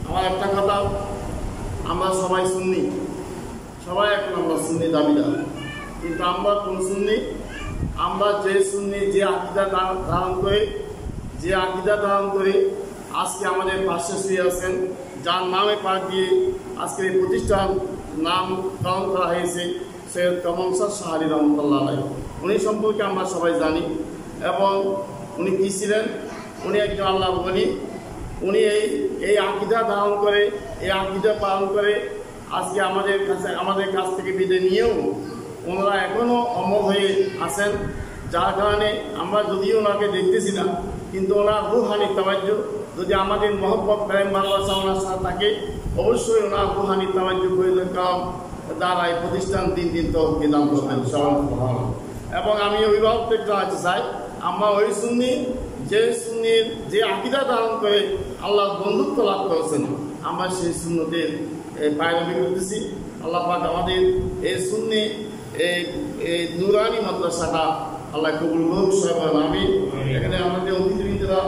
আমার একটা কথা, আমরা সবাই সুন্নি, সবাই এখন আমরা সুন্নি দাবিদার, কিন্তু আমরা কোন সুন্নি? আমরা যে সুন্নি, যে আকিদা ধারণ করে আজকে আমাদের পাশে শুয়ে আছেন, যার নামে পাঠ দিয়ে আজকে এই প্রতিষ্ঠান নামকরণ করা হয়েছে, সৈয়দ কামাল শাহরি রহমতুল্লাহ আলাইহি। উনি সম্পর্কে আমরা সবাই জানি এবং উনি কী ছিলেন? উনি একজন আল্লাহর ওলি। উনি এই আকিদা ধারণ করে, এই আকিদা পালন করে আজকে আমাদের কাছ থেকে বিদায় নিয়েও ওনারা এখনও অমর হয়ে আছেন, যার কারণে আমরা যদিও ওনাকে দেখতেছি না, কিন্তু ওনার রুহানি তাওয়াজ্জু যদি আমাদের মহব্বত প্রেম ভালোবাসা ওনার সাথে থাকে, অবশ্যই ওনার রুহানি তাওয়াজ্জু কারণ দ্বারা এই প্রতিষ্ঠান দিন দিন তো বিধান করবেন সবাই। এবং আমি অভিভাবকদের জানাতে চাই, আমরা ওই সুন্নি যে আকিদা ধারণ করে আল্লাহর বন্ধুত্ব লাভ করেছেন, আমরা সেই সুন্নতের পায়রাবি করতেছি। আল্লাহ পাক আমাদের এই সুন্নি এই নুরানি মাদ্রাসাটা আল্লাহ কবুল করুন। আমি এখানে আমাদের অতিথিবৃন্দরা